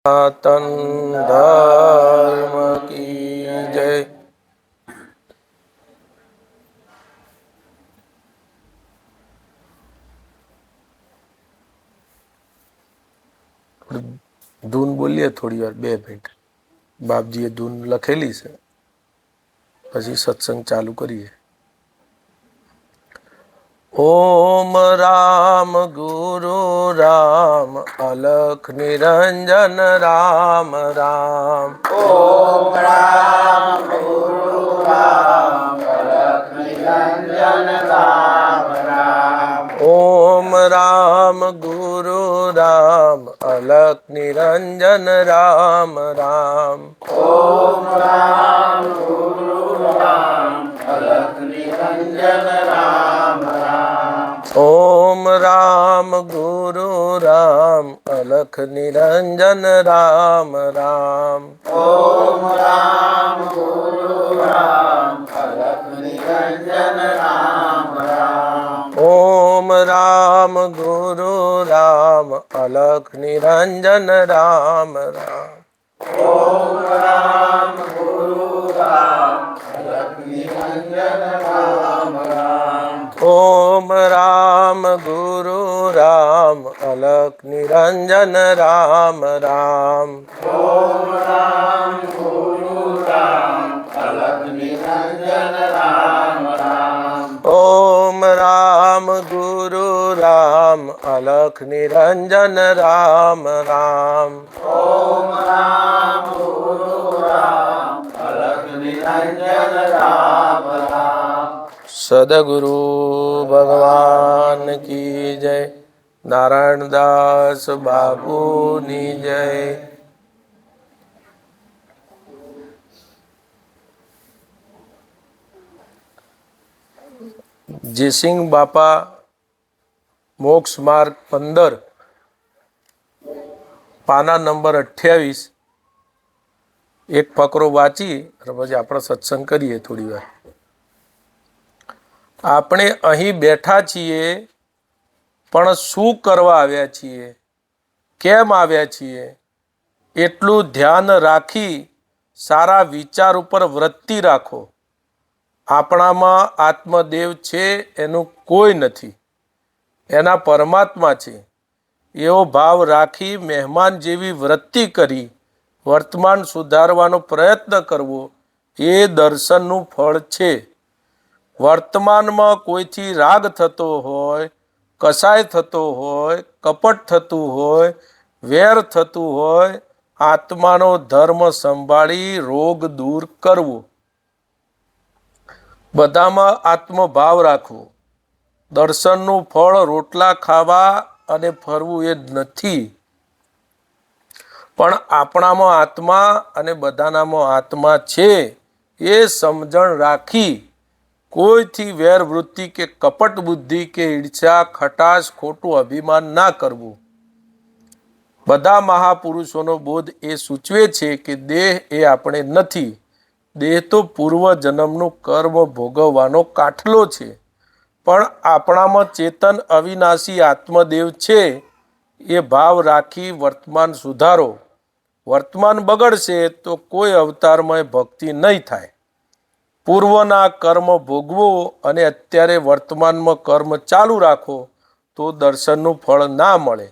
सनातन धर्म की जय। धून बोलिए थोड़ी વાર 2 મિનિટ। બાપજીએ ધૂન લખેલી છે, પછી સત્સંગ ચાલુ કરીએ। ओम राम गुरु राम अलख निरंजन राम राम। ओम राम गुरु राम अलख निरंजन राम राम। ओम राम गुरु राम अलख निरंजन राम राम। ओम राम गुरु राम अलख निरंजन राम राम। ओम राम गुरु राम अलख निरंजन राम राम। ओम राम गुरु राम अलख निरंजन राम राम। ओम राम गुरु राम अलख निरंजन राम राम। ओम राम गुरु राम अलख निरंजन राम राम। ओम राम गुरु राम अलख निरंजन राम राम। ओम राम गुरु राम अलख निरंजन राम राम। ओम राम गुरु राम अलख निरंजन राम राम। ओम राम गुरु राम अलख निरंजन राम राम। सदगुरु भगवान की जय। नारायण दास बापू नी जय। जयसिंह बापा मोक्ष मार्ग 15 पाना नंबर 28 एक फकरो वाँची પછી આપણે સત્સંગ કરીએ થોડી વાર। આપણે અહીં બેઠા છીએ પણ શું કરવા આવ્યા છીએ, કેમ આવ્યા છીએ એટલું ધ્યાન રાખી સારા વિચાર ઉપર વૃત્તિ રાખો। આપણામાં આત્મદેવ છે એનું કોઈ નથી, એના પરમાત્મા છે એવો ભાવ રાખી મહેમાન જેવી વૃત્તિ કરી વર્તમાન સુધારવાનો પ્રયત્ન કરવો એ દર્શનનું ફળ છે। વર્તમાનમાં કોઈથી રાગ થતો હોય, કસાય થતો હોય, કપટ થતું હોય, વેર થતું હોય, આત્માનો ધર્મ સંભાળી રોગ દૂર કરવો। બધામાં આત્મભાવ રાખવો। દર્શનનું ફળ રોટલા ખાવા અને ફરવું એ નથી, પણ આપણામાં આત્મા અને બધાનામાં આત્મા છે એ સમજણ રાખી કોઈથી વેર વૃત્તિ કે કપટ બુદ્ધિ કે ઈર્ષા ખટાશ ખોટું અભિમાન ના કરવું। બધા મહાપુરુષોનો બોધ એ સૂચવે છે કે દેહ એ આપણે નથી, દેહ તો પૂર્વ જન્મનું કર્મ ભોગવવાનો કાઠલો છે, પણ આપણામાં ચેતન અવિનાશી આત્મદેવ છે એ ભાવ રાખી વર્તમાન સુધારો। વર્તમાન બગડશે તો કોઈ અવતારમાં ભક્તિ નહીં થાય। પૂર્વના કર્મ ભોગવો અને અત્યારે વર્તમાનમાં કર્મ ચાલુ રાખો તો દર્શનનું ફળ ના મળે,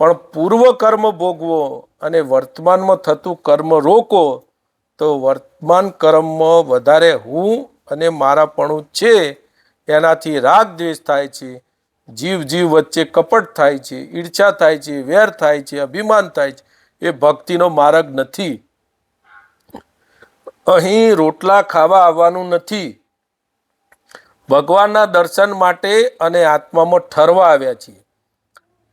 પણ પૂર્વ કર્મ ભોગવો અને વર્તમાનમાં થતું કર્મ રોકો તો વર્તમાન કર્મમાં વધારે હું અને મારાપણું છે એનાથી રાગ દ્વેષ થાય છે, જીવ જીવ વચ્ચે કપટ થાય છે, ઈર્ષા થાય છે, વેર થાય છે, અભિમાન થાય છે। એ ભક્તિનો માર્ગ નથી। અહીં રોટલા ખાવા આવવાનું નથી, ભગવાનના દર્શન માટે અને આત્મામાં ઠરવા આવ્યા છીએ।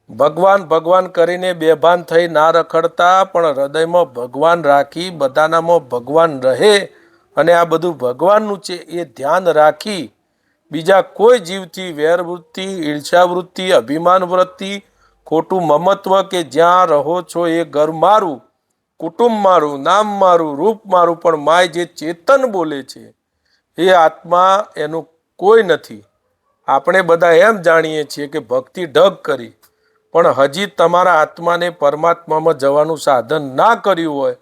ભગવાન ભગવાન કરીને બેભાન થઈ ના રખડતા, પણ હૃદયમાં ભગવાન રાખી બધાનામાં ભગવાન રહે અને આ બધું ભગવાનનું છે એ ધ્યાન રાખી બીજા કોઈ જીવથી વેરવૃત્તિ, ઈર્ષાવૃત્તિ, અભિમાન વૃત્તિ, ખોટું મમત્વ કે જ્યાં રહો છો એ ઘર મારું, કુટુંબ મારું, નામ મારું, રૂપ મારું, પણ માય જે ચેતન બોલે છે એ આત્મા એનું કોઈ નથી। આપણે બધા એમ જાણીએ છીએ કે ભક્તિ ઢગ કરી, પણ હજી તમારા આત્માને પરમાત્મામાં જવાનું સાધન ના કર્યું હોય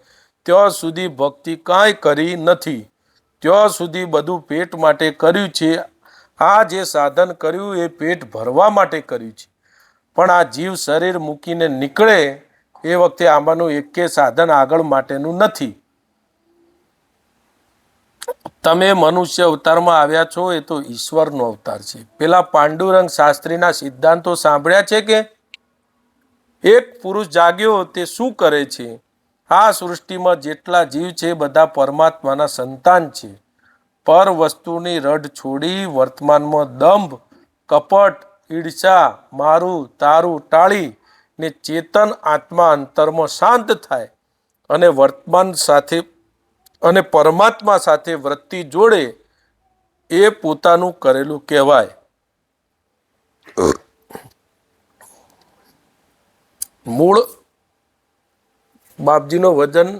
ત્યાં સુધી ભક્તિ કાંઈ કરી નથી. ત્યાં સુધી બધું પેટ માટે કર્યું છે. આ જે સાધન કર્યું એ પેટ ભરવા માટે કર્યું છે. પણ આ જીવ શરીર મૂકીને નીકળે એ વખતે આમાંનું એકે સાધન આગળ માટેનું નથી. તમે મનુષ્ય અવતારમાં આવ્યા છો એ તો ઈશ્વરનો અવતાર છે. પેલા પાંડુરંગ શાસ્ત્રીના સિદ્ધાંતો સાંભળ્યા છે કે એક પુરુષ જાગ્યો તે શું કરે છે? આ સૃષ્ટિમાં જેટલા જીવ છે બધા પરમાત્માના સંતાન છે. પર વસ્તુની રડ છોડી વર્તમાનમાં દંભ, કપટ, ઈર્ષા, મારું તારું ટાળી ને ચેતન આત્મા અંતરમાં શાંત થાય અને વર્તમાન સાથે અને પરમાત્મા સાથે વૃત્તિ જોડે એ પોતાનું કરેલું કહેવાય. મૂળ બાપજીનો વજન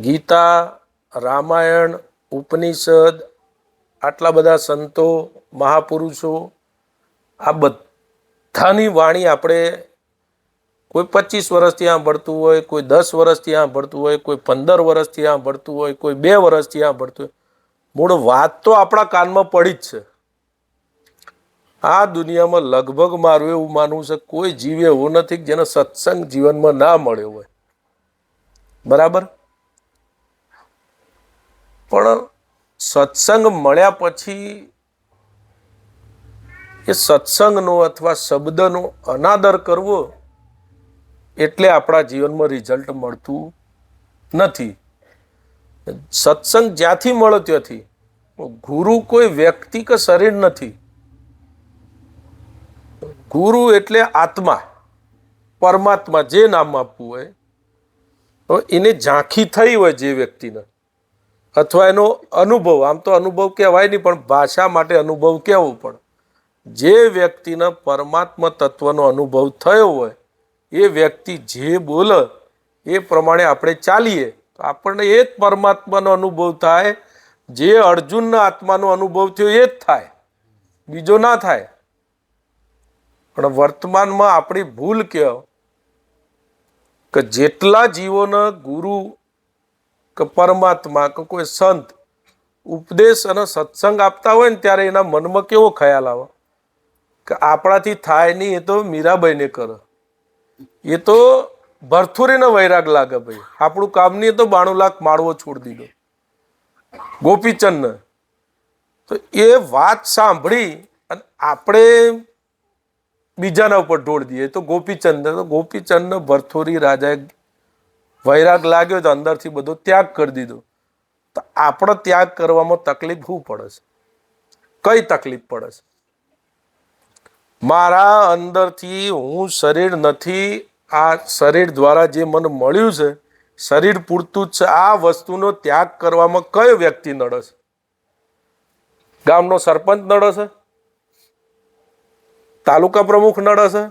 ગીતા, રામાયણ, ઉપનિષદ, આટલા બધા સંતો, મહાપુરુષો, આ બધાની વાણી આપણે કોઈ 25 વર્ષથી સાંભળતું હોય, કોઈ 10 વર્ષથી સાંભળતું હોય, કોઈ 15 વર્ષથી સાંભળતું હોય, કોઈ 2 વર્ષથી સાંભળતું હોય, મૂળ વાત તો આપણા કાનમાં પડી જ છે. આ દુનિયામાં લગભગ મારું એવું માનવું છે કોઈ જીવ એવો નથી કે જેનો સત્સંગ જીવનમાં ના મળ્યો હોય. બરાબર? પણ સત્સંગ મળ્યા પછી એ સત્સંગનો અથવા શબ્દનો અનાદર કરવો એટલે આપણા જીવનમાં રિઝલ્ટ મળતું નથી. સત્સંગ જ્યાંથી મળે ત્યાંથી. ગુરુ કોઈ વ્યક્તિ કે શરીર નથી. ગુરુ એટલે આત્મા, પરમાત્મા, જે નામ આપવું હોય. તો એને ઝાંખી થઈ હોય જે વ્યક્તિને, અથવા એનો અનુભવ, આમ તો અનુભવ કહેવાય નહીં પણ ભાષા માટે અનુભવ કહેવું પડે. જે વ્યક્તિને પરમાત્મા તત્વનો અનુભવ થયો હોય એ વ્યક્તિ જે બોલે એ પ્રમાણે આપણે ચાલીએ તો આપણને એ જ પરમાત્માનો અનુભવ થાય. જે અર્જુનના આત્માનો અનુભવ થયો એ જ થાય, બીજો ના થાય. પણ વર્તમાનમાં આપણી ભૂલ કે જેટલા જીવોને ગુરુ કે પરમાત્મા કે કોઈ સંત ઉપદેશ અને સત્સંગ આપતા હોય ને ત્યારે એના મનમાં કેવો ખ્યાલ આવે કે આપણાથી થાય નહીં, એ તો મીરાબાઈને કરે, એ તો ભરથુરીને વૈરાગ લાગે, ભાઈ આપણું કામ નહીં, એ તો 92 લાખ માળવો છોડી દીધો ગોપીચંદને. તો એ વાત સાંભળી અને આપણે બીજાના ઉપર ઢોળ દઈએ તો ગોપીચંદને ભરથુરી રાજાએ વૈરાગ લાગ્યો તો અંદરથી બધો ત્યાગ કરી દીધો. તો આપણે ત્યાગ કરવામાં તકલીફ શું પડે છે? કઈ તકલીફ પડે છે? મારા અંદરથી હું શરીર નથી, આ શરીર દ્વારા જે મને મળ્યું છે શરીર પૂરતું જ છે. આ વસ્તુનો ત્યાગ કરવામાં કયો વ્યક્તિ નડે છે? ગામનો સરપંચ નડે છે? તાલુકા પ્રમુખ નડે છે?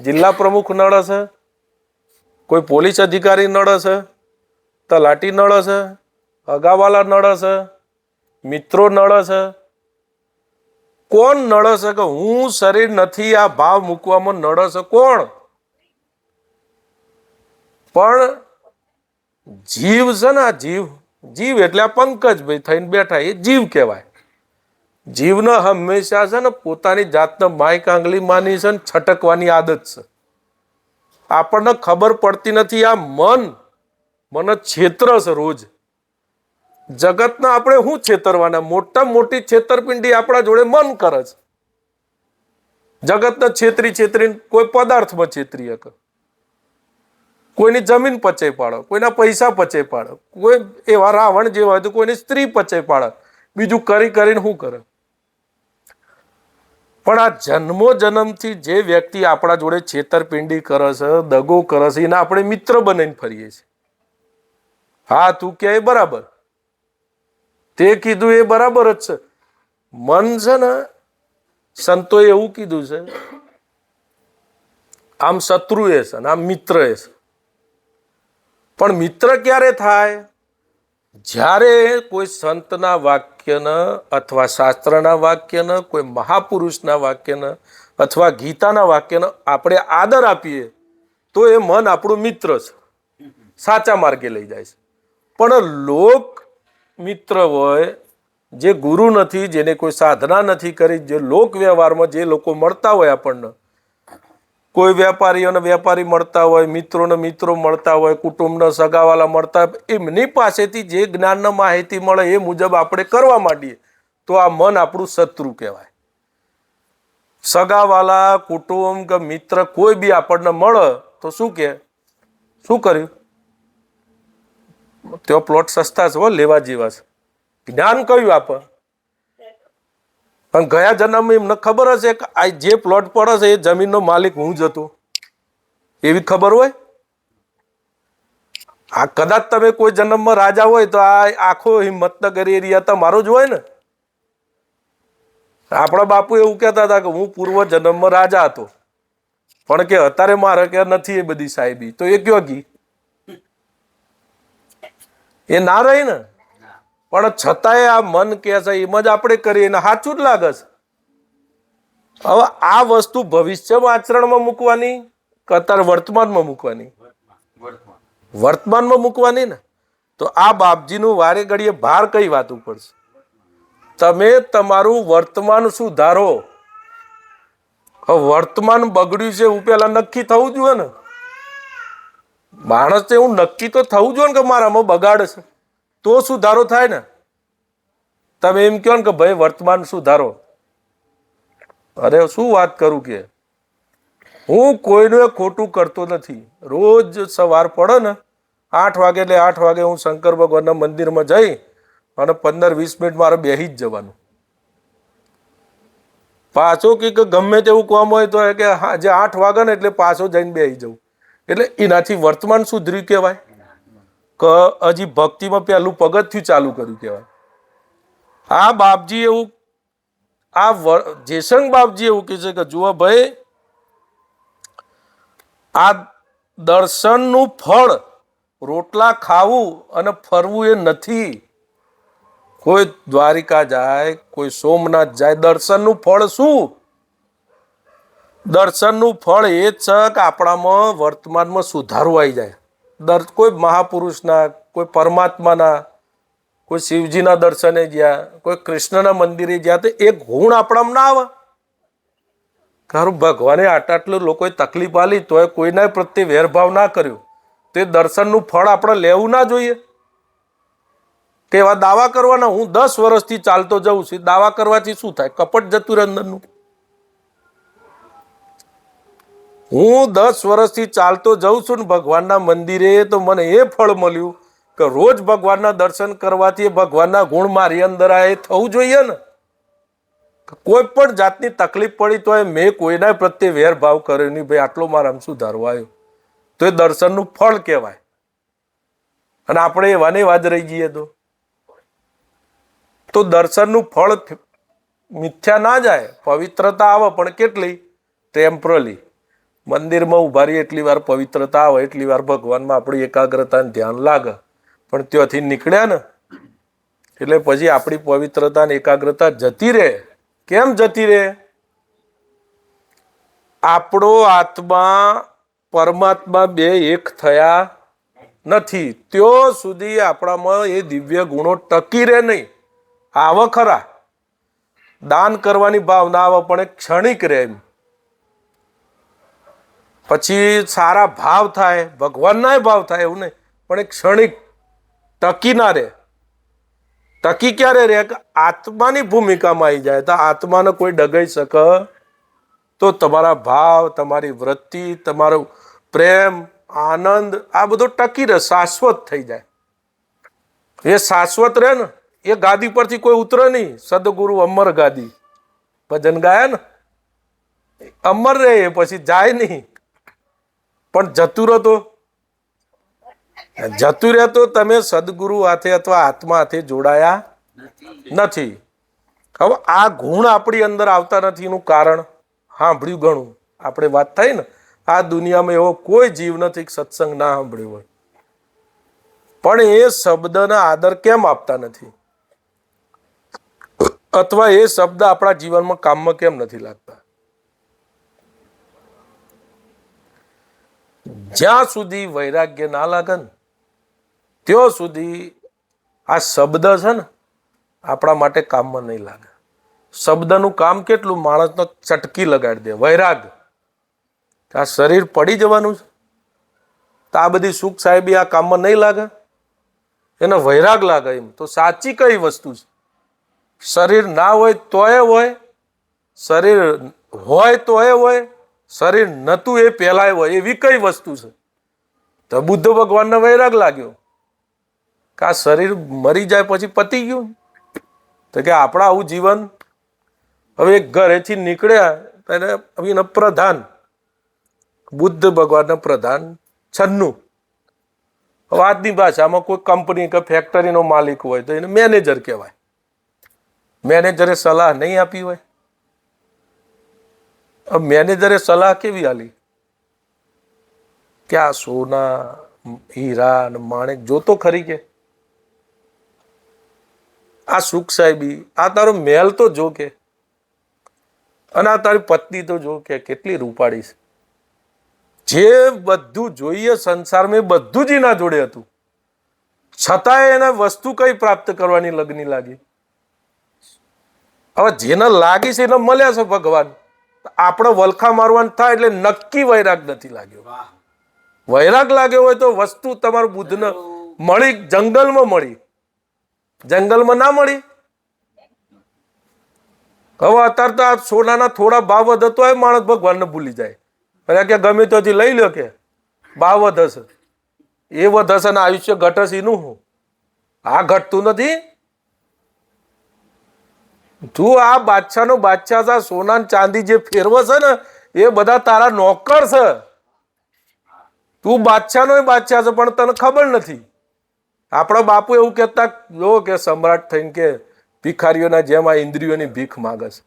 જિલ્લા પ્રમુખ નડે છે? કોઈ પોલીસ અધિકારી નડે છે? તલાટી નડે છે? અગાવાલા નડે છે? મિત્રો નડે છે? કોણ નડે છે કે હું શરીર નથી આ ભાવ મૂકવામાં નડે છે? કોણ? પણ જીવ છે ને, આ જીવ એટલે આ પંકજભાઈ થઈને બેઠા એ જીવ કહેવાય. જીવને હંમેશા છે ને પોતાની જાતને માય કાંગલી માની છે ને છટકવાની આદત છે. આપણને ખબર પડતી નથી આ મને છેતર છે રોજ. જગતના આપણે શું છેતરવાના? મોટામાં મોટી છેતરપિંડી આપણા જોડે મન કરે છે. જગતને છેતરીને કોઈ પદાર્થમાં છેતરી શકે, કોઈની જમીન પચે પાડે, કોઈના પૈસા પચે પાડે, કોઈ એવા રાવણ જેવા હોય તો કોઈની સ્ત્રી પચે પાડે, બીજું કરીને શું કરે? પણ આ જન્મોજન્મથી જે વ્યક્તિ આપણા જોડે છેતરપિંડી કરે છે, દગો કરે છે, એને આપણે મિત્ર બનાવીને ફરીએ છીએ. હા, તું કે એ બરાબર, તે કીધું એ બરાબર જ છે. મન છે ને, સંતોએ એવું કીધું છે, આમ શત્રુ એ છે આમ મિત્ર એ છે. પણ મિત્ર ક્યારે થાય? જ્યારે કોઈ સંતના વાક્ય વાક્યના અથવા શાસ્ત્રના વાક્યના કોઈ મહાપુરુષના વાક્યના અથવા ગીતાના વાક્યના આપણે આદર આપીએ તો એ મન આપણું મિત્ર છે, સાચા માર્ગે લઈ જાય છે. પણ લોક મિત્ર હોય, જે ગુરુ નથી, જેને કોઈ સાધના નથી કરી, જે લોક વ્યવહારમાં જે લોકો મળતા હોય આપણને, કોઈ વેપારીઓને વેપારી મળતા હોય, મિત્રોને મિત્રો મળતા હોય, કુટુંબના સગાવાલા મળતા હોય, એમની પાસેથી જે જ્ઞાનના માહિતી મળે એ મુજબ આપણે કરવા માંડીએ તો આ મન આપણું શત્રુ કહેવાય. સગાવાલા, કુટુંબ કે મિત્ર કોઈ બી આપણને મળે તો શું કર્યું? તેઓ પ્લોટ સસ્તા છે, લેવા જેવા છે. જ્ઞાન કયું આપે? પણ ગયા જન્મમાં એમને ખબર હશે કે આ જે પ્લોટ પડે છે એ જમીનનો માલિક હું જ હતો, એવી ખબર હોય? આ કદાચ તમે કોઈ જન્મમાં રાજા હોય તો આ આખો હિંમતનગર એરિયા તમારો જ હોય ને. આપણા બાપુ એવું કહેતા હતા કે હું પૂર્વ જન્મમાં રાજા હતો, પણ કે અત્યારે મારે કે નથી એ બધી સાહેબી, તો એ કયો ગઈ? એ ના રહી ને. પણ છતાંય આ મન કે છે એમ જ આપણે કરીએ ને સાચું જ લાગે છે. હવે આ વસ્તુ ભવિષ્યમાં આચરણમાં મૂકવાની કે અત્યારે વર્તમાનમાં મૂકવાની? વર્તમાનમાં મૂકવાની ને. તો આ બાપજીનું વારે ઘડીએ ભાર કઈ વાત ઉપર છે? તમે તમારું વર્તમાન સુધારો. વર્તમાન બગડ્યું છે એવું પેલા નક્કી થવું જોઈએ ને. માણસ એવું નક્કી તો થવું જોઈએ ને કે મારામાં બગાડ છે, તો સુધારો થાય ને. તમે એમ કહો ને કે ભાઈ વર્તમાન સુધારો, અરે શું વાત કરું કે હું કોઈનું ખોટું કરતો નથી. રોજ સવાર પડે ને 8 વાગે એટલે 8 વાગે હું શંકર ભગવાનના મંદિરમાં જઈ અને 15-20 મિનિટ મારે બેસી જ જવાનું. પાછો કે ગમે તેવું કામ હોય તો કે હા જે 8 વાગે ને એટલે પાછો જઈને બેસી જવું. એટલે એનાથી વર્તમાન સુધર્યું કહેવાય કે હજી ભક્તિમાં પહેલું પગથિયું ચાલુ કર્યું કહેવાય. આ બાપજી એવું, આ જેસંગ બાપજી એવું કહે છે કે જુઓ ભાઈ, આ દર્શનનું ફળ રોટલા ખાવું અને ફરવું એ નથી. કોઈ દ્વારિકા જાય, કોઈ સોમનાથ જાય, દર્શનનું ફળ શું? દર્શનનું ફળ એ જ છે કે આપણામાં વર્તમાનમાં સુધારો આવી જાય. કોઈ મહાપુરુષના, કોઈ પરમાત્માના, કોઈ શિવજીના દર્શને ગયા, કોઈ કૃષ્ણના મંદિરે ગયા તો એક ગુણ આપણામાં ના આવે. કારણ ભગવાને આટલું લોકોએ તકલીફ આલી તોય કોઈના પ્રત્યે વેરભાવ ના કર્યો, તો એ દર્શનનું ફળ આપણે લેવું ના જોઈએ કે એવા દાવા કરવાના? હું 10 વર્ષથી ચાલતો જઉં છું, દાવા કરવાથી શું થાય? કપટ જતું રહે અંદરનું. હું 10 વર્ષથી ચાલતો જઉં છું ને ભગવાનના મંદિરે, તો મને એ ફળ મળ્યું કે રોજ ભગવાનના દર્શન કરવાથી ભગવાનના ગુણ મારી અંદર આ એ થવું જોઈએ ને. કોઈ પણ જાતની તકલીફ પડી તો મેં કોઈના પ્રત્યે વેરભાવ કર્યો નહીં. ભાઈ આટલો મારામાં સુધારો આવ્યો, તો એ દર્શનનું ફળ કહેવાય. અને આપણે એવાને એવા જ રહી જઈએ તો દર્શનનું ફળ મિથ્યા ના જાય. પવિત્રતા આવે પણ કેટલી? ટેમ્પરરી. મંદિરમાં ઉભા રહીએ એટલી વાર પવિત્રતા આવે, એટલી વાર ભગવાનમાં આપણી એકાગ્રતા ધ્યાન લાગે. પણ ત્યાંથી નીકળ્યા ને એટલે પછી આપણી પવિત્રતા ને એકાગ્રતા જતી રહે. કેમ જતી રહે? આપણો આત્મા પરમાત્મા બે એક થયા નથી. ત્યાં સુધી આપણામાં એ દિવ્ય ગુણો ટકી રહે નહીં. આવે ખરા, દાન કરવાની ભાવના આવે પણ એ ક્ષણિક રહે. પછી સારા ભાવ થાય, ભગવાનના ભાવ થાય એવું નહીં, પણ એ ક્ષણિક, ટકી ના રહે. ટકી ક્યારે રહે? આત્માની ભૂમિકામાં આવી જાય તો આત્માને કોઈ ડગાઈ શકે તો તમારા ભાવ, તમારી વૃત્તિ, તમારો પ્રેમ, આનંદ આ બધો ટકી રહે, શાશ્વત થઈ જાય. એ શાશ્વત રહે ને, એ ગાદી પરથી કોઈ ઉતરે નહીં. સદગુરુ અમર ગાદી ભજન ગાયા ને, અમર રહે, પછી જાય નહીં. પણ જતું રહે તો તમે સદગુરુ હાથે અથવા આત્મા હાથે જોડાયા નથી. હવે આ ગુણ આપણી અંદર આવતા નથી એનું કારણ સાંભળ્યું ઘણું. આપણે વાત થઈ ને, આ દુનિયામાં એવો કોઈ જીવ નથી સત્સંગ ના સાંભળ્યો હોય, પણ એ શબ્દના આદર કેમ આપતા નથી? અથવા એ શબ્દ આપણા જીવનમાં કામમાં કેમ નથી લાગતા? જ્યાં સુધી વૈરાગ્ય ના લાગે ને ત્યાં સુધી આ શબ્દ છે ને આપણા માટે કામમાં નહીં લાગે. શબ્દનું કામ કેટલું? માણસનો ચટકી લગાડી દે. વૈરાગ, આ શરીર પડી જવાનું છે તો આ બધી સુખ સાહેબી આ કામમાં નહીં લાગે, એને વૈરાગ લાગે. એમ તો સાચી કઈ વસ્તુ છે? શરીર ના હોય તોય હોય, શરીર હોય તોય હોય, શરીર નતું એ પહેલાય હોય, એવી કઈ વસ્તુ છે? તો બુદ્ધ ભગવાનને વૈરાગ લાગ્યો કે આ શરીર મરી જાય પછી પતી ગયું. તો કે આપણા આવું જીવન, હવે એક ઘરેથી નીકળ્યા એને પ્રધાન, બુદ્ધ ભગવાનના પ્રધાન 96. હવે આજની ભાષામાં કોઈ કંપની કે ફેક્ટરીનો માલિક હોય તો એને મેનેજર કહેવાય. મેનેજરે સલાહ નહીં આપી હોય. હવે મેનેજરે સલાહ કેવી આલી કે આ સોના, હીરા અને માણેક જોતો ખરી કે આ સુખ સાહેબી, આ તારો મહેલ તો જો કે, અને આ તારી પત્ની તો જો કે કેટલી રૂપાળી છે. જે બધું જોઈએ સંસારમાં બધું જ એના જોડે હતું, છતાંય એને વસ્તુ કઈ પ્રાપ્ત કરવાની લગ્ની લાગી. હવે જેને લાગી છે એને મળ્યા છે ભગવાન. આપણે વલખા મારવાનું થાય એટલે નક્કી વૈરાગ નથી લાગ્યો. વૈરાગ લાગ્યો હોય તો વસ્તુ તમારું બુદ્ધને મળી, જંગલમાં મળી, જંગલમાં ના મળી. હવે અત્યારે તો આ સોનાના થોડા ભાવ વધતો હોય, માણસ ભગવાનને ભૂલી જાય. અને કે ગમે ત્યાંથી લઈ લો કે ભાવ વધશે, એ વધશે ને આયુષ્ય ઘટશે. એનું હું આ ઘટતું નથી. તું આ બાદશાહનો બાદશાહ છે, સોના ચાંદી જે ફેરવે છે ને એ બધા તારા નોકર છે. તું બાદશાહનો બાદશાહ છે પણ તને ખબર નથી. આપણા બાપુ એવું કહેતા, જો કે સમ્રાટ થઈને કે ભિખારીઓના જેમ આ ઇન્દ્રિયોની ભીખ માગે છે.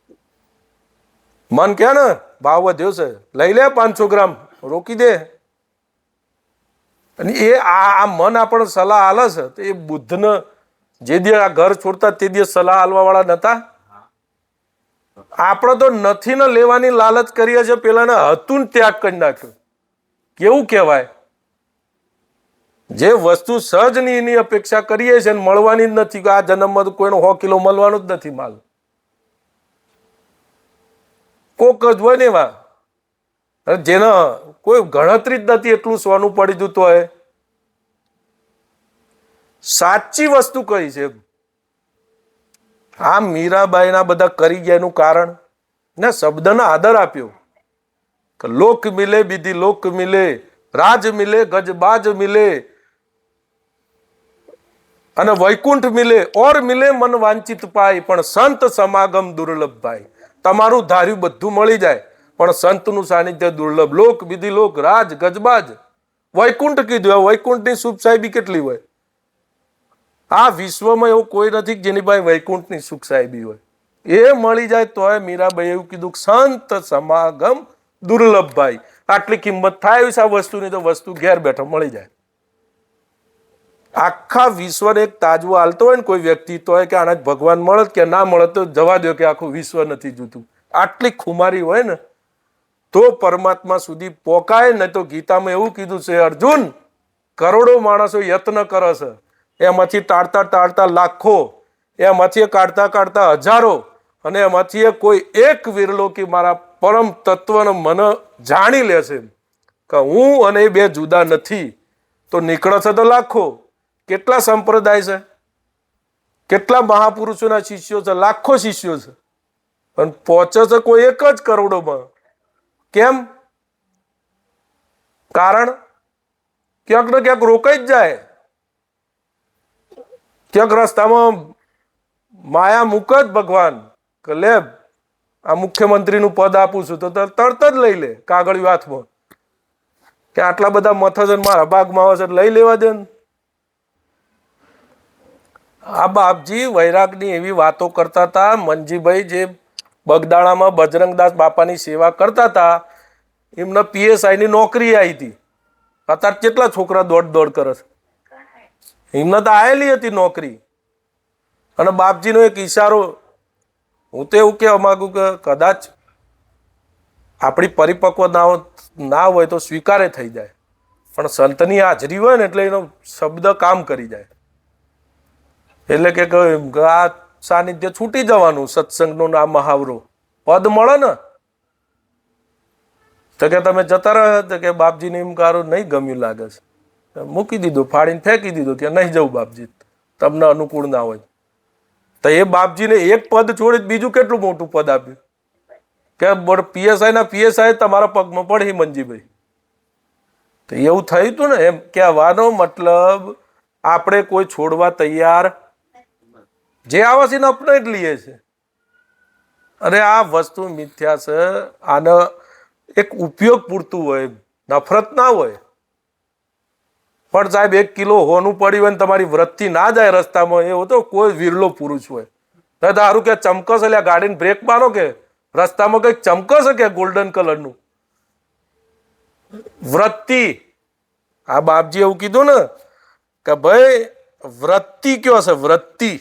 મન કે ને ભાવ વધ્યો છે, લઈ લે 500 ગ્રામ, રોકી દે. અને એ આ મન આપણને સલાહ આલે છે. તો એ બુદ્ધને જે દે આ ઘર છોડતા તે દે સલાહ આલવા વાળા નતા. આપણે તો નથી ને લેવાની લાલચ કરીએ છીએ, પેલાને હતું ને ત્યાગ કરી નાખ્યો. કેવું કહેવાય? જે વસ્તુ સહજ ની એની અપેક્ષા કરીએ છીએ મળવાની જ નથી. આ જન્મમાં તો કોઈનો 100 કિલો મળવાનો જ નથી માલ. કોક જ હોય ને એવા જેને કોઈ ગણતરી જ નથી એટલું સોનું પડી જતું હોય. સાચી વસ્તુ કઈ છે? આ મીરાબાઈના બધા કરી ગયા એનું કારણ ને શબ્દને આદર આપ્યો કે લોક મિલે બીધી લોક મિલે, રાજ મિલે ગજબાજ મિલે, અને વૈકુંઠ મિલે ઓર મિલે મન વાંચિત પાય, પણ સંત સમાગમ દુર્લભ ભાઈ. તમારું ધાર્યું બધું મળી જાય પણ સંતનું સાનિધ્ય દુર્લભ. લોક બીધી લોક, રાજ ગજબાજ, વૈકુંઠ કીધું. વૈકુંઠની સુખ સાહેબી કેટલી હોય? આ વિશ્વમાં એવું કોઈ નથી જેની પાસે વૈકુંઠની સુખ સાહેબી હોય. એ મળી જાય તોય મીરાબાઈ એવું કીધું સંત સમાગમ દુર્લભ ભાઈ. આટલી કિંમત થાય છે આ વસ્તુની તો વસ્તુ ઘેર બેઠો મળી જાય. આખા વિશ્વને એક તાજવો હાલતો હોય ને કોઈ વ્યક્તિ, તો કે આના ભગવાન મળત કે ના મળત તો જવા દો કે આખું વિશ્વ નથી જોતું. આટલી ખુમારી હોય ને તો પરમાત્મા સુધી પોકાય. ને તો ગીતામાં એવું કીધું છે, અર્જુન કરોડો માણસો યત્ન કરે છે, એમાંથી ટાળતા ટાળતા લાખો, એમાંથી કાઢતા કાઢતા હજારો, અને એમાંથી કોઈ એક વિરલો કે મારા પરમ તત્વને મને જાણી લે છે કે હું અને એ બે જુદા નથી, તો નીકળે છે તો લાખો. કેટલા સંપ્રદાય છે, કેટલા મહાપુરુષોના શિષ્યો છે, લાખો શિષ્યો છે, અને પહોંચે છે કોઈ એક જ કરોડોમાં. કેમ? કારણ ક્યાંક ને ક્યાંક રોકાઈ જ જાય. ક્યાંક રસ્તામાં માયા મૂક જ ભગવાન કે લે આ મુખ્યમંત્રીનું પદ આપું છું, તો તરત જ લઈ લે કાગળિયું હાથમાં કે આટલા બધા મથા છે મારા ભાગમાં આવે છે લઈ લેવા દે. આ બાપજી વૈરાગની એવી વાતો કરતા હતા. મનજીભાઈ જે બગદાણામાં બજરંગદાસ બાપાની સેવા કરતા હતા, એમને PSI ની નોકરી આવી હતી. અત્યારે કેટલા છોકરા દોડ દોડ કરે છે. એમને તો આવેલી હતી નોકરી, અને બાપજીનો એક ઈશારો હું તો એવું કહેવા માંગુ કે કદાચ આપણી પરિપક્વ ના હોય તો સ્વીકારે થઈ જાય, પણ સંતની હાજરી હોય ને એટલે એનો શબ્દ કામ કરી જાય. એટલે કે આ સાનિધ્ય છૂટી જવાનું, સત્સંગનો આ મહાવરો પદ મળે ને તો કે તમે જતા રહ્યા તો કે બાપજીને એમ કારો નહીં ગમ્યું લાગે છે, મૂકી દીધું, ફાડીને ફેંકી દીધું કે નહીં જવું બાપજી, તમને અનુકૂળ ના હોય. તો એ બાપજીને એક પદ છોડી બીજું કેટલું મોટું પદ આપ્યું કે પીએસઆઈ ના પીએસઆઈ તમારા પગમાં પડે મંજીભાઈ. તો એવું થયું હતું ને. એમ કહેવાનો મતલબ આપણે કોઈ છોડવા તૈયાર, જે આવે છે ને અપનાવી જ લઈએ છે. અરે આ વસ્તુ મિથ્યા છે. આનો એક ઉપયોગ પૂરતું હોય, નફરત ના હોય. પણ સાહેબ 1 કિલો હોનું પડ્યું હોય ને તમારી વ્રતથી ના જાય રસ્તામાં, એવો તો કોઈ વિરલો પુરુષ હોય. સારું કે ચમકસ એટલે ગાડીને બ્રેક મારો કે રસ્તામાં કઈક ચમકસ કે ગોલ્ડન કલરનું વ્રત્તિ. આ બાપજી એવું કીધું ને કે ભાઈ વ્રત્તિ કયો છે? વ્રત્તિ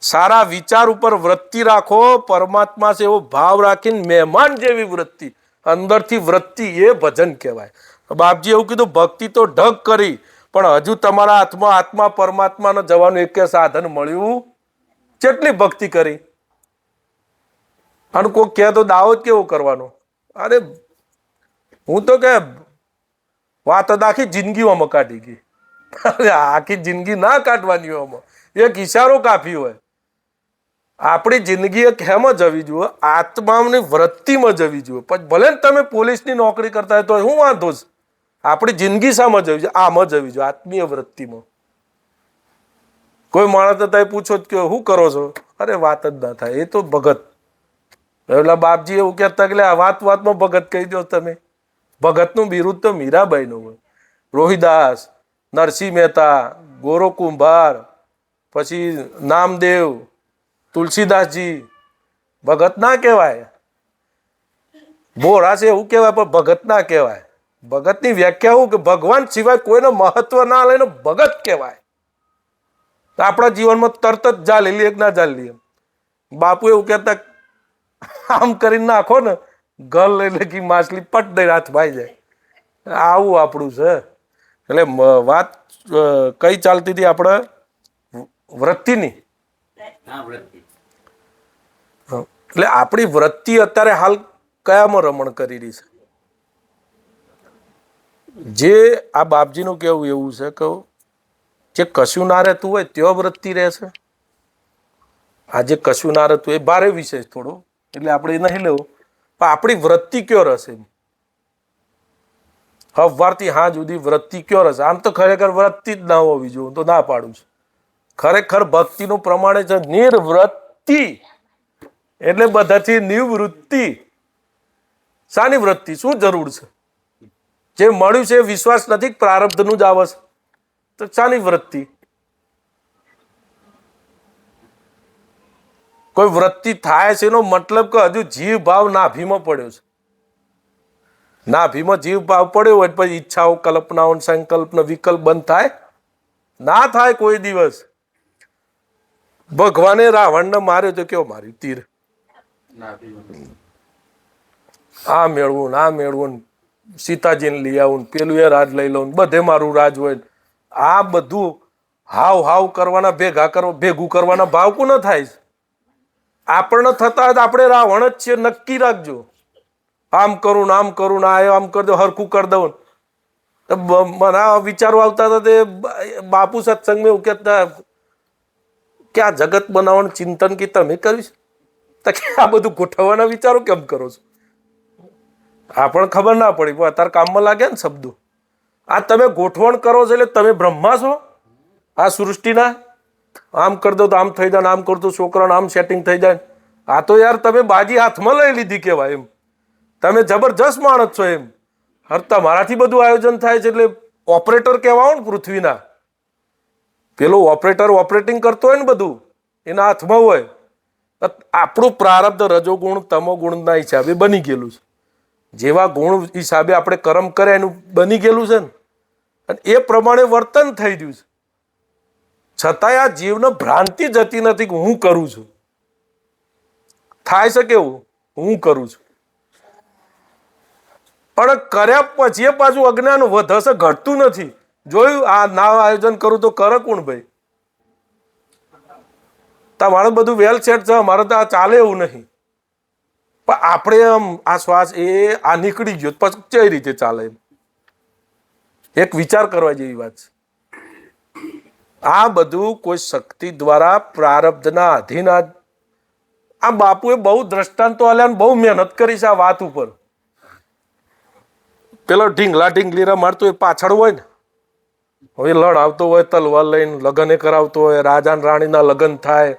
સારા વિચાર ઉપર વૃત્તિ રાખો, પરમાત્મા છે એવો ભાવ રાખીને મહેમાન જેવી વૃત્તિ, અંદરથી વૃત્તિ, એ ભજન કહેવાય. બાપજી એવું કીધું ભક્તિ તો ઢગ કરી, પણ હજુ તમારા હાથમાં આત્મા પરમાત્માને જવાનું એક સાધન મળ્યું. કેટલી ભક્તિ કરી. અને કોઈ કહે તો દાવો જ કેવો કરવાનો? અરે હું તો કે વાત આખી જિંદગીઓમાં કાઢી ગઈ. આખી જિંદગી ના કાઢવાની હોય, એક ઈશારો કાફી હોય. આપણી જિંદગી એક હેમાં જવી જોઈએ, આત્માની વૃત્તિમાં જવી જોઈએ. પછી ભલે ને તમે પોલીસની નોકરી કરતા હોય તો શું વાંધો છે? આપણી જિંદગી શામાં જવી જોઈએ? આમાં જવી જોઈએ, આત્મીય વૃત્તિમાં. કોઈ માણસ તમે પૂછો કે શું કરો છો? અરે વાત જ ના થાય, એ તો ભગત. એટલે બાપજી એવું કહેતા કે વાતમાં ભગત કહી દો તમે. ભગતનું બિરુદ તો મીરાબાઈનું હોય, રોહિદાસ, નરસિંહ મહેતા, ગોરો કુંભાર, પછી નામદેવ, તુલસીદાસજી. ભગત ના કહેવાય. બોરા છે એવું કહેવાય, પણ ભગત ના કહેવાય. ભગતની વ્યાખ્યા એવું કે ભગવાન સિવાય કોઈનો મહત્વ ના લઈને ભગત કહેવાય. આપણા જીવનમાં તરત જ જાલી લે ના જાલી. બાપુ એવું કહેતા આમ કરીને નાખો ને ગલ એટલે કે માછલી પટ દઈ હાથ ભાઈ જાય. આવું આપણું છે. એટલે વાત કઈ ચાલતી હતી આપણે? વૃત્તિની. એટલે આપણી વૃત્તિ અત્યારે હાલ કયામાં રમણ કરી રહી છે? જે આ બાપજીનું કેવું એવું છે કે જે કશું ના રહેતું હોય તેઓ વૃત્તિ રહેશે. આ જે કશું ના રહેતું એ ભારે વિષય થોડો, એટલે આપણે એ નહીં લેવું. પણ આપણી વૃત્તિ કયો રહેશે? સવારથી હાંજ સુધી વૃત્તિ કયો રહેશે? આમ તો ખરેખર વૃત્તિ જ ના હોવી જોઈએ, તો ના પાડું છું. ખરેખર ભક્તિનું પ્રમાણે છે નિર્વૃત્તિ, એટલે બધાથી નિવૃત્તિ. શાની વૃત્તિ? શું જરૂર છે? જે મળ્યું છે વિશ્વાસ નથી, પ્રારબ્ધનું જ આવે છે, તો શાની વૃત્તિ? કોઈ વૃત્તિ થાય છે એનો મતલબ કે હજુ જીવ ભાવ નાભીમાં પડ્યો છે. નાભીમાં જીવ ભાવ પડ્યો હોય પછી ઈચ્છાઓ, કલ્પનાઓ, સંકલ્પ, વિકલ્પ બંધ થાય? ના થાય કોઈ દિવસ. ભગવાને રાવણને માર્યો તો કેવો માર્યું? તીર. આ મેળવું આ મેળવું, સીતાજીને લઈ આવું, પેલું એ રાજ લઈ લઉં, બધે મારું રાજ હોય. આ બધું હાવ હાવ કરવાના ભેગું કરવાના ભાવ કોને થાય છે? આપણને થતા હોય તો આપણે રાવણ જ છીએ, નક્કી રાખજો. આમ કરું ને આમ કરું ને આમ કરી દો, હરખું કરી દઉં. મને વિચારો આવતા હતા તે બાપુ સત્સંગમાં એવું કહેતા કે આ જગત બનાવવાનું ચિંતન કે તમે કરીશ તો કે આ બધું ગોઠવવાના વિચારો કેમ કરો છો? આપણને ખબર ના પડી, પણ અત્યારે કામમાં લાગ્યા ને શબ્દો. આ તમે ગોઠવણ કરો છો એટલે તમે બ્રહ્મા છો આ સૃષ્ટિના? આમ કરી દો તો આમ થઈ જાય, આમ કરતો છોકરાને આમ સેટિંગ થઈ જાય. આ તો યાર તમે બાજી હાથમાં લઈ લીધી કહેવાય. એમ તમે જબરજસ્ત માણસ છો. એમ હર તમારાથી બધું આયોજન થાય છે, એટલે ઓપરેટર કહેવાઓ ને પૃથ્વીના. પેલો ઓપરેટર ઓપરેટિંગ કરતો હોય ને બધું એના હાથમાં હોય. આપણું પ્રારબ્ધ રજોગુણ તમોગુણના હિસાબે બની ગયેલું છે. જેવા ગુણ હિસાબે આપણે કર્મ કર્યા એનું બની ગયેલું છે ને, અને એ પ્રમાણે વર્તન થઈ ગયું છે. છતાંય આ જીવને ભ્રાંતિ જતી નથી કે હું કરું છું. થાય છે કેવું, હું કરું છું, પણ કર્યા પછી એ પાછું અજ્ઞાન વધશે, ઘટતું નથી. જોયું, આ ના આયોજન કરું તો કરે કોણ ભાઈ? તમારું બધું વેલ સેટ છે, અમારે તો આ ચાલે એવું નહીં. પણ આપણે આમ આ શ્વાસ આ નીકળી ગયો પછી કઈ રીતે ચાલે? એક વિચાર કરવા જેવી વાત છે. આ બધું કોઈ શક્તિ દ્વારા પ્રારબ્ધના અધીન. આ બાપુએ બહુ દ્રષ્ટાંતો આલ્યા, બહુ મહેનત કરી છે આ વાત ઉપર. પેલો ઢીંગલા ઢીંગલી રમાડતો એ પાછળ હોય ને, હવે લડાવતો હોય તલવાર લઈને, લગ્ન કરાવતો હોય, રાજા ને રાણીના લગ્ન થાય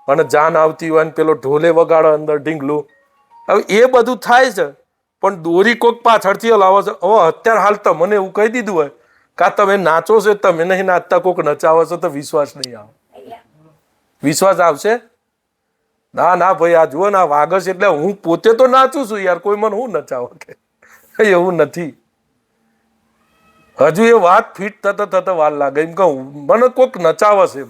અને જાન આવતી હોય ને પેલો ઢોલે વગાડે અંદર ઢીંગલું. હવે એ બધું થાય છે, પણ દોરી કોક પાછળથી હલાવો છે. હવે અત્યારે હાલ તમને એવું કહી દીધું હોય કા તમે નાચો છો, તમે નહીં નાચતા, કોક નચાવો છો, તો વિશ્વાસ નહીં આવે. વિશ્વાસ આવશે? ના ના ભાઈ, આ જુઓ ને આ વાગસ એટલે હું પોતે તો નાચું છું યાર, કોઈ મને હું નચાવો કે? એવું નથી. હજુ એ વાત ફિટ થતા થતા વાર લાગે. એમ કહું મને કોક નચાવે છે,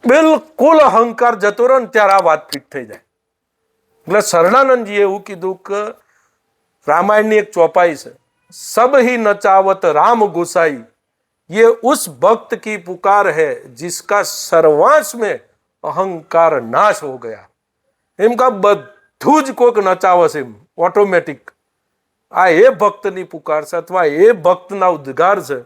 બિલકુલ અહંકાર જતો રહે ને ત્યારે આ વાત ફિટ થઈ જાય. એટલે શરણાનંદજીએ એવું કીધું કે રામાયણની એક ચોપાઈ છે, સબ ही नचावत राम गोसाई, ये उस भक्त की पुकार है जिसका सर्वांश में अहंकार नाश हो गया. એમ કા બધું જ કોક નચાવે છે ઓટોમેટિક. આ એ ભક્તની પુકાર છે, અથવા એ ભક્તના ઉદ્ગાર છે,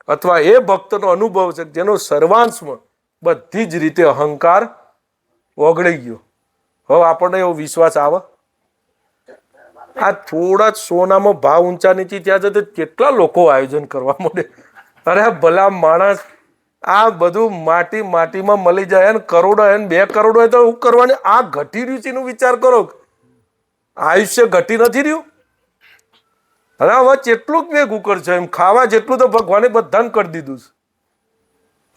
અથવા એ ભક્તનો અનુભવ છે જેનો સર્વાંશમાં બધી જ રીતે અહંકાર ઓગળી ગયો. હવે આપણને એવો વિશ્વાસ આવે? આ થોડા જ સોનામાં ભાવ ઊંચા નીચી ત્યાં જતા કેટલા લોકો આયોજન કરવા માંડે. અરે ભલા માણસ, આ બધું માટીમાં મળી જાય ને, કરોડો હોય ને 2 કરોડ હોય તો હું કરવાની? આ ઘટી રહ્યું છે એનો વિચાર કરો. આયુષ્ય ઘટી નથી રહ્યું. હવે હવે કેટલું ભેગું કરશે? એમ ખાવા જેટલું તો ભગવાને બધાને કરી દીધું છે,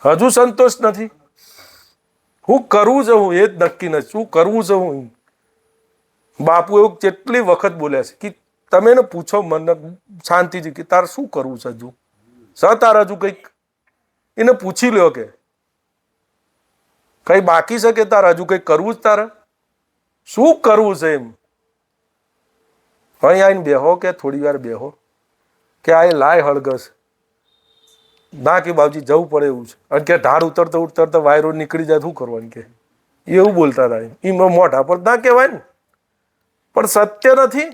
હજુ સંતોષ નથી. હું કરવું છે, હું એ જ નક્કી નથી શું કરવું છે. હું બાપુ એવું કેટલી વખત બોલ્યા છે કે તમે એને પૂછો મને શાંતિથી કે તારે શું કરવું છે, હજુ તારે હજુ કંઈક એને પૂછી લ્યો કે કઈ બાકી છે કે તારે હજુ કંઈક કરવું જ, તારે શું કરવું છે? એમ અહીં આવીને બેહો કે થોડી વાર બેહો કે આ લાય હળગસ ના કે બાપજી જવું પડે એવું છે, અને કે ઢાળ ઉતરતા ઉતરતા વાયરો નીકળી જાય શું કરવાનું કે એવું બોલતા હતા. એમાં મોઢા પર ના કહેવાય ને, પણ સત્ય નથી.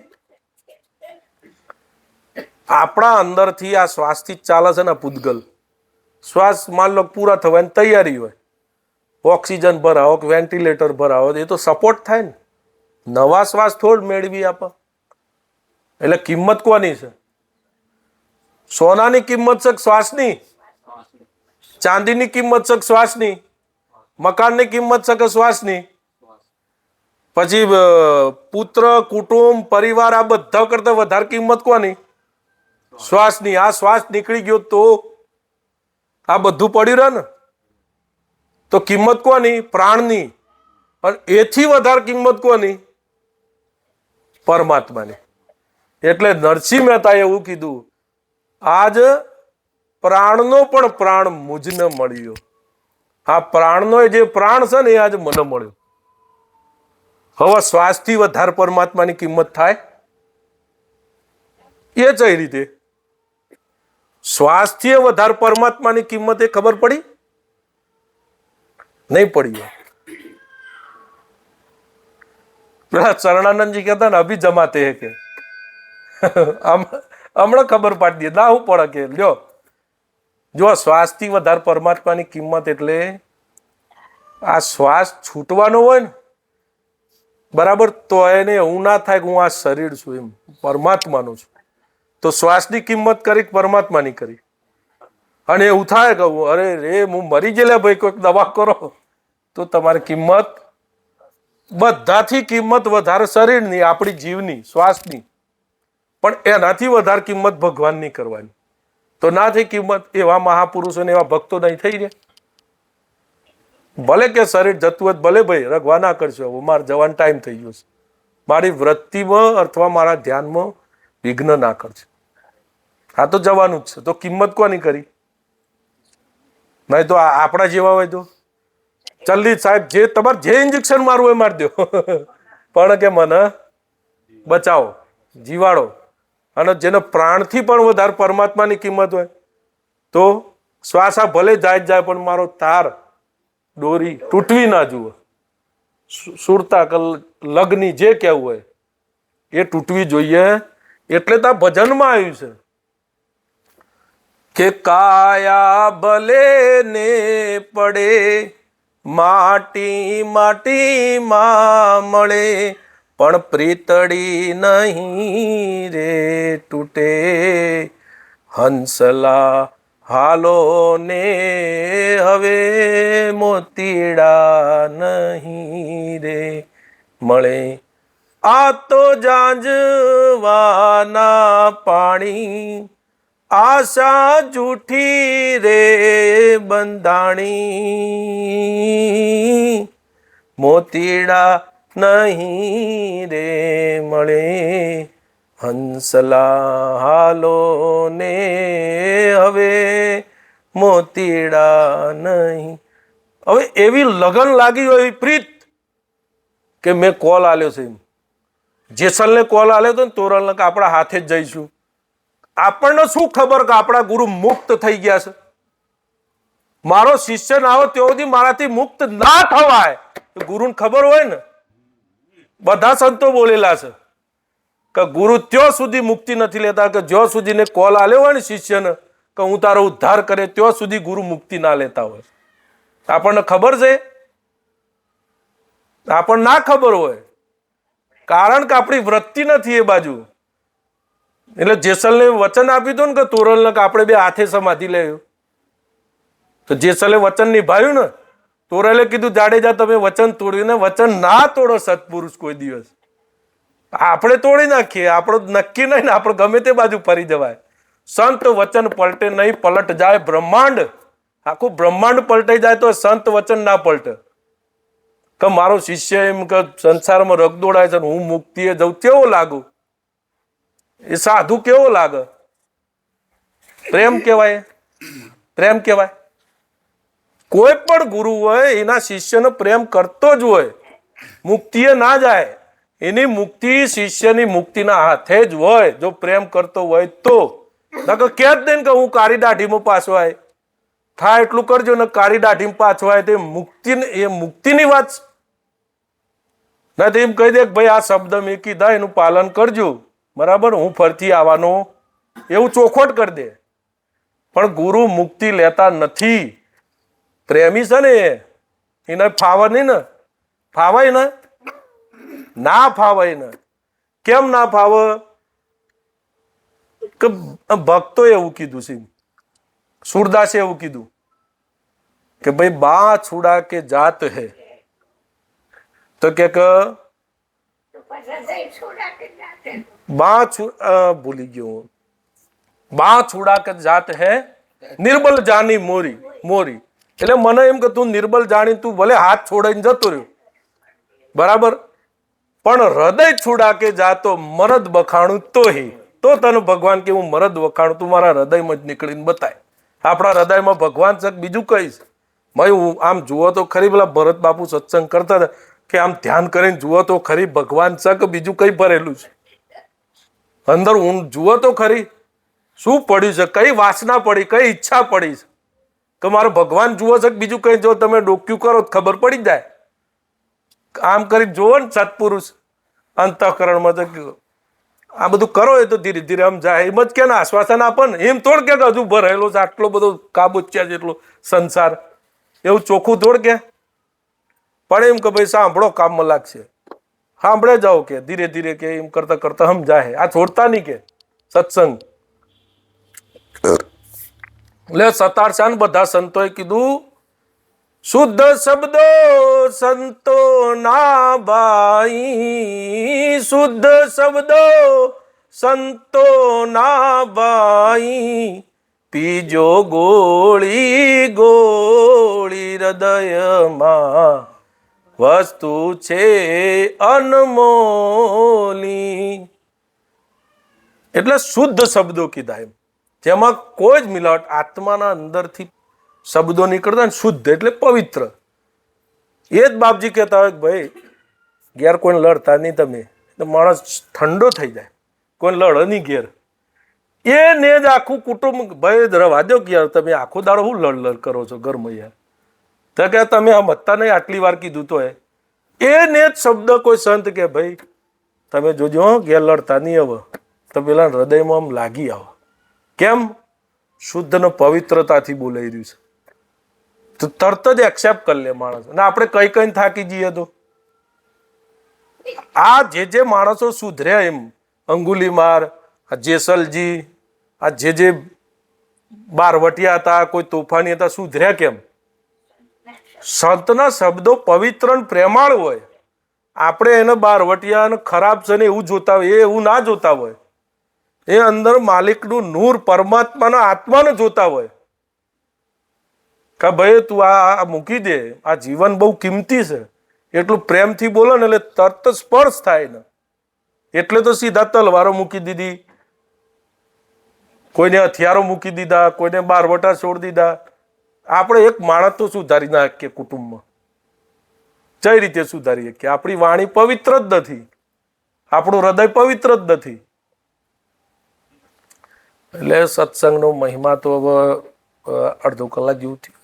આપણા અંદરથી આ શ્વાસથી જ ચાલે છે ને પૂતગલ. શ્વાસ માન લો પૂરા થવાની તૈયારી હોય, ઓક્સિજન ભરાવો કે વેન્ટિલેટર ભરાવો, એ તો સપોર્ટ થાય ને. નવા શ્વાસ થોડ મેળવી આપે. એટલે કિંમત કોની છે? સોનાની કિંમત છે શ્વાસની? ચાંદીની કિંમત છે શ્વાસની? મકાનની કિંમત છે કે શ્વાસની? પછી પુત્ર કુટુંબ પરિવાર આ બધા કરતા વધારે કિંમત કોની? શ્વાસની. આ શ્વાસ નીકળી ગયો તો આ બધું પડ્યું રહે ને, તો કિંમત કોની? પ્રાણની. અને એથી વધારે કિંમત કોની? પરમાત્માની. એટલે નરસિંહ મહેતાએ એવું કીધું, આજ પ્રાણનો પણ પ્રાણ મુજને મળ્યો. આ પ્રાણનો જે પ્રાણ છે ને એ આજ મને મળ્યો. હવે શ્વાસથી વધારે પરમાત્માની કિંમત થાય? એ કઈ રીતે? શ્વાસથી વધારે પરમાત્માની કિંમત એ ખબર પડી? નહીં પડી. પેલા શરણાનંદજી કહેતા ને અભી જમાતે હે કે હમણાં ખબર પાડી દે ના હું પડે કે લ્યો. જો શ્વાસથી વધારે પરમાત્માની કિંમત એટલે આ શ્વાસ છૂટવાનો હોય ને બરાબર, તો એને એવું ના થાય કે હું આ શરીર છું, એમ પરમાત્માનું છું. તો શ્વાસની કિંમત કરી પરમાત્માની કરી. અને એવું થાય કે અરે રે હું મરી ગયેલા ભાઈ, કોઈક દવા કરો, તો તમારી કિંમત બધાથી કિંમત વધારે શરીરની, આપણી જીવની, શ્વાસની. પણ એનાથી વધારે કિંમત ભગવાનની કરવાની. તો ના થઈ કિંમત. એવા મહાપુરુષો ને એવા ભક્તો નહીં થઈ રહ્યા. ભલે કે શરીર જતું હોય ભલે ભાઈ રગવા ના કરશો, મારે જવાનો ટાઈમ થઈ ગયો છે, મારી વૃત્તિમાં અથવા મારા ધ્યાનમાં વિઘ્ન ના કરશે. આ તો જવાનું જ છે. તો કિંમત કોની કરી? નહીં તો આપણા જેવા હોય તો જલ્દી સાહેબ જે તમારે જે ઇન્જેક્શન મારવું એ મારી દો પણ કે મને બચાવો, જીવાડો. અને જેને પ્રાણથી પણ વધારે પરમાત્માની કિંમત હોય તો શ્વાસા ભલે જાય પણ મારો તાર દોરી તૂટવી ના જુઓ. સુરતા લગ્ની જે કહેવું હોય એ તૂટવી જોઈએ. એટલે તો આ ભજનમાં આવ્યું છે કે કાયા ભલે ને પડે માટી માટીમાં મળે પણ પ્રીતડી નહીં રે તૂટે. હંસલા હાલો ને હવે મોતીડા નહીં રે મળે. આ તો જાંજવાના પાણી આશા જૂઠી રે બંધાણી મોતીડા નહીં રે મળે. હંસલા હાલો ને હવે મોતીડા નહીં. હવે એવી લગન લાગી હોય એવી પ્રીત કે મેં કોલ આલ્યો છે. જેસલને કોલ આલ્યો હતો ને તોરલને કે આપણા હાથે જ જઈશું. આપણને શું ખબર કે આપણા ગુરુ મુક્ત થઈ ગયા છે? મારો શિષ્ય ના આવે ત્યાં સુધી મારાથી મુક્ત ના થવાય ગુરુને ખબર હોય ને. બધા સંતો બોલેલા છે કે ગુરુ ત્યાં સુધી મુક્તિ નથી લેતા કે જ્યાં સુધી ને કોલ આલ્યો હોય ને શિષ્યને કે હું તારો ઉદ્ધાર કરે ત્યાં સુધી ગુરુ મુક્તિ ના લેતા હોય. આપણને ખબર છે? આપણને ના ખબર હોય કારણ કે આપણી વૃત્તિ નથી એ બાજુ. એટલે જેસલને વચન આપ્યું હતું ને કે તોરલને કે આપણે બે હાથે સમાધિ લેવું તો જેસલે વચન નિભાવ્યું ને. તોરલે કીધું જાડેજા તમે વચન તોડ્યું ને વચન ના તોડો સત્પુરુષ કોઈ દિવસ. આપણે તોડી નાખીએ આપણું નક્કી નહીં ને આપણે ગમે તે બાજુ ફરી જવાય. સંત વચન પલટે નહીં પલટ જાય બ્રહ્માંડ. આખું બ્રહ્માંડ પલટાઈ જાય તો સંત વચન ના પલટે. કે મારો શિષ્ય એમ કે સંસારમાં રગ દોડાય છે હું મુક્તિએ જઉં કેવો લાગુ? એ સાધુ કેવો લાગે? પ્રેમ કહેવાય, પ્રેમ કહેવાય. કોઈ પણ ગુરુ હોય એના શિષ્યનો પ્રેમ કરતો જ હોય. મુક્તિએ ના જાય. એની મુક્તિ શિષ્યની મુક્તિના હાથે જ હોય જો પ્રેમ કરતો હોય તો. નકર કે જ નહીં કે હું કાળી દાઢીમાં પાછો આય થાય એટલું કરજો ને કાળી દાઢીમાં પાછો આય તે મુક્તિ એ મુક્તિની વાત નથી. એમ કહી દે કે ભાઈ આ શબ્દ મેં કીધા એનું પાલન કરજો બરાબર હું ફરતી આવવાનો એવું ચોખવટ કરી દે. પણ ગુરુ મુક્તિ લેતા નથી. પ્રેમી છે ને એને ફાવે નહીં ને. ફાવાય ને? ના ફાવાય ને. કેમ ના ફાવે? કે ભક્તો એવું કીધું છે. સુરદાસે એવું કીધું કે ભાઈ બા છુડા કે જાત હે તો કે ભૂલી ગયો બા છુડા કે જાત હે નિર્બલ જાની મોરી મોરી. એટલે મને એમ કે તું નિર્બલ જાણી તું ભલે હાથ છોડાઈને જતો રહ્યો બરાબર પણ હૃદય છુડા કે જાતો મરદ બખાણું તો તને ભગવાન કે હું મરદ વખાણું તું મારા હૃદયમાં જ નીકળીને બતાય. આપણા હૃદયમાં ભગવાન છે બીજું કહીશ. હું આમ જુઓ તો ખરી પેલા ભરત બાપુ સત્સંગ કરતા હતા કે આમ ધ્યાન કરીને જુઓ તો ખરી ભગવાન છે કે બીજું કઈ ભરેલું છે અંદર. હું જુઓ તો ખરી શું પડ્યું છે, કઈ વાસના પડી, કઈ ઈચ્છા પડી છે કે મારો ભગવાન જુઓ છે કે બીજું કઈ. જો તમે ડોક્યું કરો તો ખબર પડી જાય. આમ કરી જુઓ ને સત્પુરુષ અંતઃકરણમાં તો આ બધું કરો એ તો ધીરે ધીરે આમ જાય. એમ જ કે આશ્વાસન આપે ને એમ થોડ કે હજુ ભરેલો છે આટલો બધો કાબુચ્યા જેટલો સંસાર એવું ચોખ્ખું થોડ કે. પણ એમ કે ભાઈ સાંભળો કામમાં લાગશે સાંભળે જાઓ કે ધીરે ધીરે કે એમ કરતા કરતા હમ જાય. આ છોડતા નહીં કે સત્સંગ. એટલે સતારશાન બધા સંતોએ કીધું શુદ્ધ શબ્દો સંતો ના ભાઈ શુદ્ધ શબ્દો સંતો ના ભાઈ પીજો ગોળી ગોળી હૃદયમાં વસ્તુ છે અનમોલી. એટલે શુદ્ધ શબ્દો કીધા એમ જેમાં કોઈ જ મિલાવટ આત્માના અંદરથી શબ્દો નીકળતા ને શુદ્ધ એટલે પવિત્ર. એ જ બાપજી કહેતા હોય કે ભાઈ ઘેર કોઈને લડતા નહીં તમે, તો માણસ ઠંડો થઈ જાય, કોઈ લડે નહીં ઘેર. એને જ આખું કુટુંબ ભાઈ રવા દો કે યાર તમે આખો દાડો શું લડ કરો છો ઘરમાં યાર, તો કે તમે આમ હતા નહીં આટલી વાર કીધું તો એને જ શબ્દ કોઈ સંત કે ભાઈ તમે જોજો ઘેર લડતા નહીં હવે, તો પેલા હૃદયમાં આમ લાગી આવો. કેમ? શુદ્ધ ને પવિત્રતાથી બોલાઈ રહ્યું છે, તો તરત જ એક્સેપ્ટ કરી લે માણસ. અને આપણે કઈ કઈ થાકી જઈએ તો આ જે માણસો સુધર્યા એમ અંગુલીમાર, જેસલજી, આ જે બારવટિયા હતા, કોઈ તોફાની હતા, સુધર્યા કેમ? સંતના શબ્દો પવિત્ર અને પ્રેમાળ હોય. આપણે એને બારવટિયા અને ખરાબ છે ને એવું જોતા હોય, એ એવું ના જોતા હોય. એ અંદર માલિકનું નૂર, પરમાત્માના આત્માને જોતા હોય કે ભાઈ તું આ મૂકી દે, આ જીવન બહુ કિંમતી છે. એટલું પ્રેમથી બોલો ને એટલે તરત સ્પર્શ થાય ને. એટલે તો સીધા તલવારો મૂકી દીધી, કોઈને હથિયારો મૂકી દીધા, કોઈને બારવટા છોડી દીધા. આપણે એક માણસ તો સુધારી નાખીએ કુટુંબમાં. કઈ રીતે સુધારીએ કે આપણી વાણી પવિત્ર જ નથી, આપણું હૃદય પવિત્ર જ નથી. એટલે સત્સંગનો મહિમા તો હવે અડધો કલાક જેવું થયું,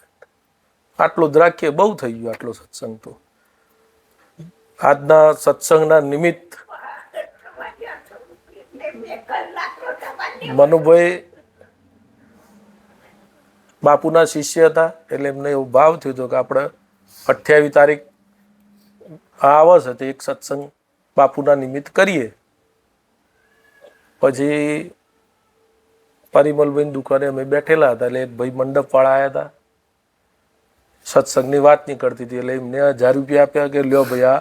આટલું જ રાખીએ, બહુ થઈ ગયું આટલો સત્સંગ. તો આજના સત્સંગના નિમિત્ત મનુભાઈ બાપુના શિષ્ય હતા, એટલે એમને એવો ભાવ થયો હતો કે આપણે 28 તારીખ આવે છે તો એક સત્સંગ બાપુના નિમિત્ત કરીએ. પછી પરિમલભાઈ દુકાને અમે બેઠેલા હતા, એટલે એક ભાઈ મંડપ વાળા આવ્યા હતા, સત્સંગની વાત નીકળતી હતી, એટલે એમને 1000 રૂપિયા આપ્યા કે લ્યો ભાઈ આ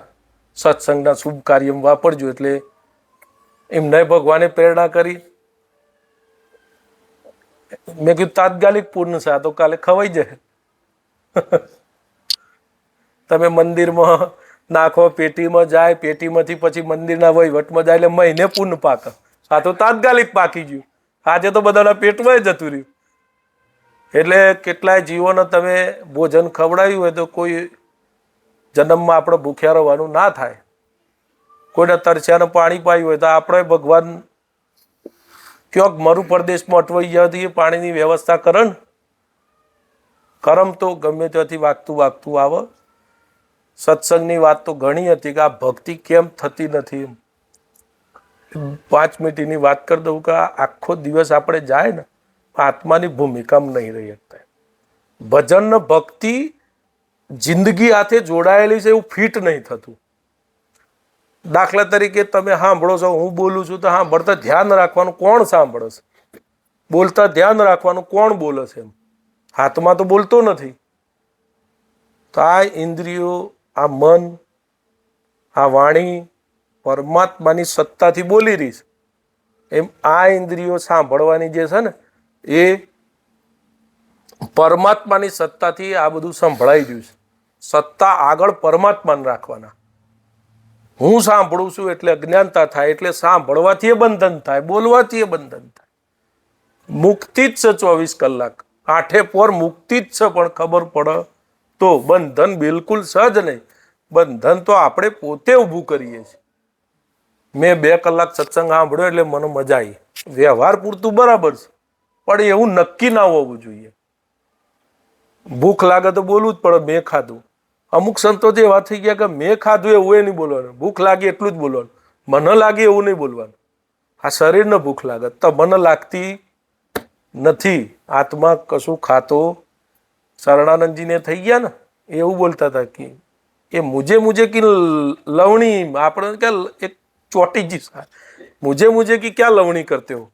સત્સંગના શુભ કાર્યમાં વાપરજો. એટલે એમને ભગવાને પ્રેરણા કરી. મેં કીધું તાત્કાલિક પૂર્ણ છે, આ તો કાલે ખવાઈ જાય. તમે મંદિરમાં નાખો, પેટીમાં જાય, પેટીમાંથી પછી મંદિરના વહીવટમાં જાય, એટલે મહિને પૂર્ણ પાકે. આ તો તાત્કાલિક પાકી ગયું, આજે તો બધાના પેટમાં જતું રહ્યું. એટલે કેટલાય જીવોને તમે ભોજન ખવડાવ્યું હોય તો કોઈ જન્મમાં આપણે ભૂખ્યા રહેવાનું ના થાય. કોઈને તરસ્યાને પાણી પાયું હોય તો આપણે ભગવાન ક્યાંક મરુ પ્રદેશમાં અટવાઈ ગયા હતી, એ પાણીની વ્યવસ્થા કરે ને. કરમ તો ગમે ત્યાંથી વાગતું આવે. સત્સંગની વાત તો ઘણી હતી કે આ ભક્તિ કેમ થતી નથી. 5 મિનિટની વાત કરી દઉં કે આખો દિવસ આપણે જાય ને આત્માની ભૂમિકામાં નહીં રહી શકતા. ભજન ને ભક્તિ જિંદગી હાથે જોડાયેલી છે એવું ફિટ નહીં થતું. દાખલા તરીકે તમે સાંભળો છો, હું બોલું છું તો સાંભળતા ધ્યાન રાખવાનું કોણ સાંભળે છે, બોલતા ધ્યાન રાખવાનું કોણ બોલે છે. એમ હાથમાં તો બોલતો નથી. તો આ ઇન્દ્રિયો, આ મન, આ વાણી પરમાત્માની સત્તાથી બોલી રહી છે. એમ આ ઇન્દ્રિયો સાંભળવાની જે છે ને એ પરમાત્માની સત્તાથી આ બધું સંભળાઈ રહ્યું છે. સત્તા આગળ પરમાત્માને રાખવાના. હું સાંભળું છું એટલે અજ્ઞાનતા થાય, એટલે સાંભળવાથી એ બંધન થાય, બોલવાથી એ બંધન થાય. મુક્તિ જ છે 24 કલાક, 8 પોર મુક્તિ જ છે. પણ ખબર પડે તો બંધન બિલકુલ સહજ નહીં. બંધન તો આપણે પોતે ઊભું કરીએ છીએ. મેં 2 કલાક સત્સંગ સાંભળ્યો એટલે મને મજા આવી. વ્યવહાર પૂરતું બરાબર છે, પણ એવું નક્કી ના હોવું જોઈએ. ભૂખ લાગે તો બોલવું જ પડે મેં ખાધું. અમુક સંતો તો એવા થઈ ગયા કે મેં ખાધું એવું એ નહીં બોલવાનું, ભૂખ લાગી એટલું જ બોલવાનું, મને લાગે એવું નહીં બોલવાનું. આ શરીરને ભૂખ લાગે તો મને લાગતી નથી. આત્મા કશું ખાતો. શરણાનંદજીને થઈ ગયા ને એવું બોલતા હતા કે એ મુજે કી લવણી, આપણે કે એક ચોટી જી, મુજે કી ક્યાં લવણી કરતે હો,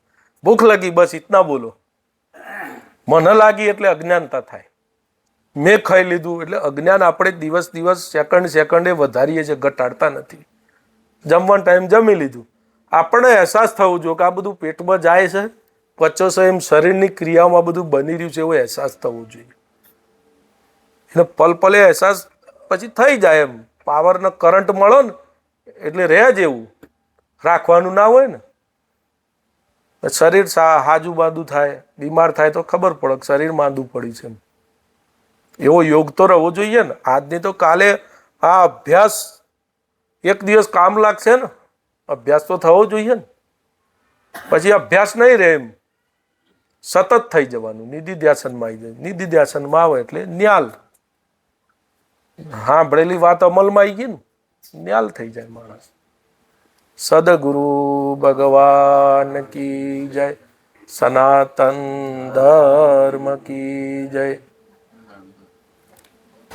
ભૂખ લગી બસ ઇતના બોલો. મને લાગી એટલે અજ્ઞાનતા થાય. મેં ખાઈ લીધું એટલે અજ્ઞાન આપણે દિવસ સેકન્ડે વધારીએ છીએ, ઘટાડતા નથી. જમવાનો ટાઈમ જમી લીધું, આપણે અહેસાસ થવો જોઈએ કે આ બધું પેટમાં જાય છે, પચો છે, એમ શરીરની ક્રિયાઓમાં બધું બની રહ્યું છે એવો અહેસાસ થવો જોઈએ. એટલે પલે અહેસાસ પછી થઈ જાય. એમ પાવરનો કરંટ મળો ને એટલે રહે જ એવું, રાખવાનું ના હોય ને. શરીર હાજુ બાજુ થાય, બીમાર થાય તો ખબર પડે શરીર માંદું પડી છે. એવો યોગ તો રહેવો જોઈએ ને. આજની તો કાલે આ અભ્યાસ એક દિવસ કામ લાગશે ને, અભ્યાસ તો થવો જોઈએ ને, પછી અભ્યાસ નહીં રહે, એમ સતત થઈ જવાનું, નિધિધ્યાસનમાં આવી જાય. નિધિધ્યાસનમાં આવે એટલે ન્યાલ, સાંભળેલી વાત અમલમાં આવી ગઈ ને, ન્યાલ થઈ જાય માણસ. સદગુરુ ભગવાન કી જય, સનાતન ધર્મ કી જય.